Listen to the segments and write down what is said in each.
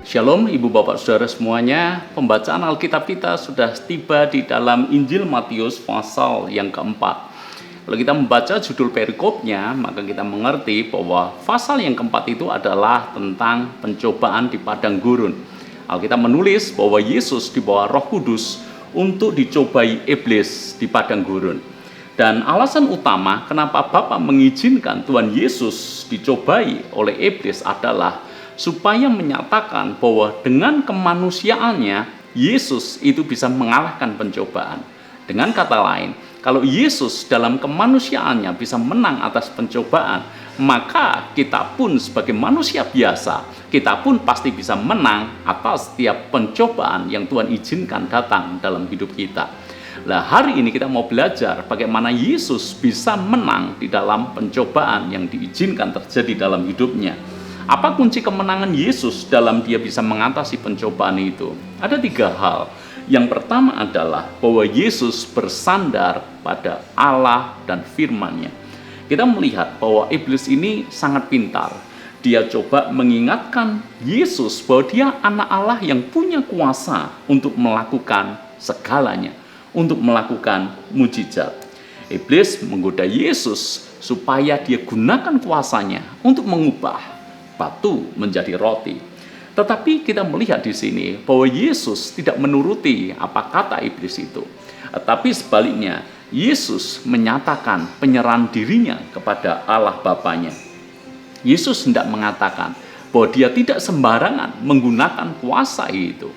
Shalom Ibu Bapak Saudara semuanya. Pembacaan Alkitab kita sudah tiba di dalam Injil Matius pasal yang keempat. Kalau kita membaca judul perikopnya, maka kita mengerti bahwa pasal yang keempat itu adalah tentang pencobaan di padang gurun. Alkitab menulis bahwa Yesus dibawa Roh Kudus untuk dicobai iblis di padang gurun. Dan alasan utama kenapa Bapa mengizinkan Tuhan Yesus dicobai oleh iblis adalah supaya menyatakan bahwa dengan kemanusiaannya Yesus itu bisa mengalahkan pencobaan. Dengan kata lain, kalau Yesus dalam kemanusiaannya bisa menang atas pencobaan, maka kita pun sebagai manusia biasa, kita pun pasti bisa menang atas setiap pencobaan yang Tuhan izinkan datang dalam hidup kita. Nah, hari ini kita mau belajar bagaimana Yesus bisa menang di dalam pencobaan yang diizinkan terjadi dalam hidupnya. Apa kunci kemenangan Yesus dalam dia bisa mengatasi pencobaan itu? Ada 3 hal. Yang pertama adalah bahwa Yesus bersandar pada Allah dan firman-Nya. Kita melihat bahwa iblis ini sangat pintar. Dia coba mengingatkan Yesus bahwa dia anak Allah yang punya kuasa untuk melakukan segalanya, untuk melakukan mujizat. Iblis menggoda Yesus supaya dia gunakan kuasanya untuk mengubah batu menjadi roti. Tetapi kita melihat di sini bahwa Yesus tidak menuruti apa kata iblis itu. Tapi sebaliknya, Yesus menyatakan penyerahan dirinya kepada Allah Bapanya. Yesus hendak mengatakan bahwa dia tidak sembarangan menggunakan kuasa itu.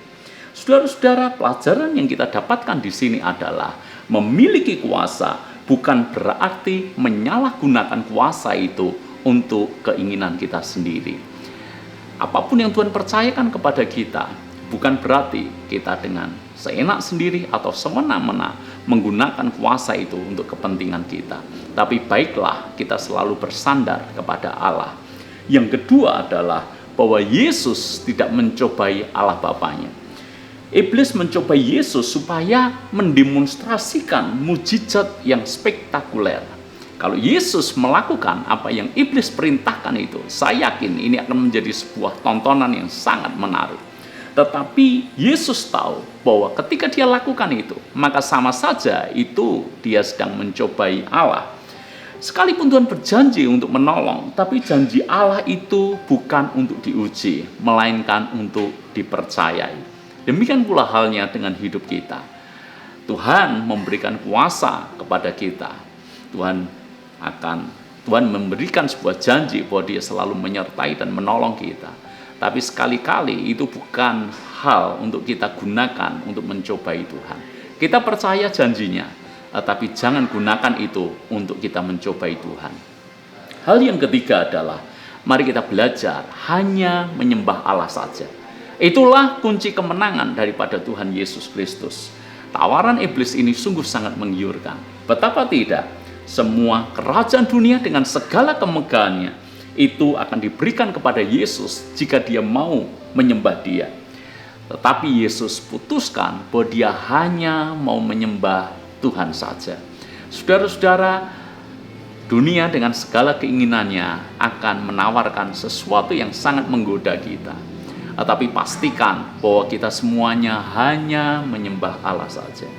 Saudara-saudara, pelajaran yang kita dapatkan di sini adalah memiliki kuasa bukan berarti menyalahgunakan kuasa itu untuk keinginan kita sendiri. Apapun yang Tuhan percayakan kepada kita, bukan berarti kita dengan seenak sendiri atau semena-mena menggunakan kuasa itu untuk kepentingan kita. Tapi baiklah kita selalu bersandar kepada Allah. Yang kedua adalah bahwa Yesus tidak mencobai Allah Bapanya. Iblis mencobai Yesus supaya mendemonstrasikan mujizat yang spektakuler. Kalau Yesus melakukan apa yang iblis perintahkan itu, saya yakin ini akan menjadi sebuah tontonan yang sangat menarik. Tetapi Yesus tahu bahwa ketika dia lakukan itu, maka sama saja itu dia sedang mencobai Allah. Sekalipun Tuhan berjanji untuk menolong, tapi janji Allah itu bukan untuk diuji, melainkan untuk dipercayai. Demikian pula halnya dengan hidup kita. Tuhan memberikan kuasa kepada kita. Tuhan memberikan sebuah janji bahwa dia selalu menyertai dan menolong kita. Tapi sekali-kali itu bukan hal untuk kita gunakan untuk mencobai Tuhan. Kita percaya janjinya, tapi jangan gunakan itu untuk kita mencobai Tuhan. Hal yang ketiga adalah mari kita belajar hanya menyembah Allah saja. Itulah kunci kemenangan daripada Tuhan Yesus Kristus. Tawaran iblis ini sungguh sangat menggiurkan. Betapa tidak? Semua kerajaan dunia dengan segala kemegahannya itu akan diberikan kepada Yesus jika dia mau menyembah dia. Tetapi Yesus putuskan bahwa dia hanya mau menyembah Tuhan saja. Saudara-saudara, dunia dengan segala keinginannya akan menawarkan sesuatu yang sangat menggoda kita. Tetapi pastikan bahwa kita semuanya hanya menyembah Allah saja.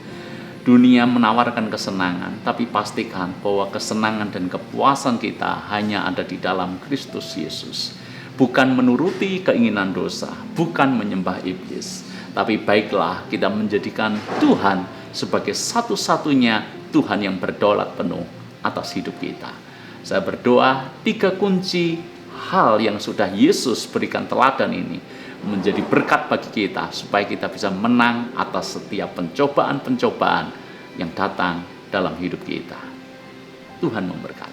Dunia menawarkan kesenangan, tapi pastikan bahwa kesenangan dan kepuasan kita hanya ada di dalam Kristus Yesus. Bukan menuruti keinginan dosa, bukan menyembah iblis. Tapi baiklah kita menjadikan Tuhan sebagai satu-satunya Tuhan yang berdaulat penuh atas hidup kita. Saya berdoa 3 kunci hal yang sudah Yesus berikan teladan ini menjadi berkat bagi kita supaya kita bisa menang atas setiap pencobaan-pencobaan yang datang dalam hidup kita. Tuhan memberkati.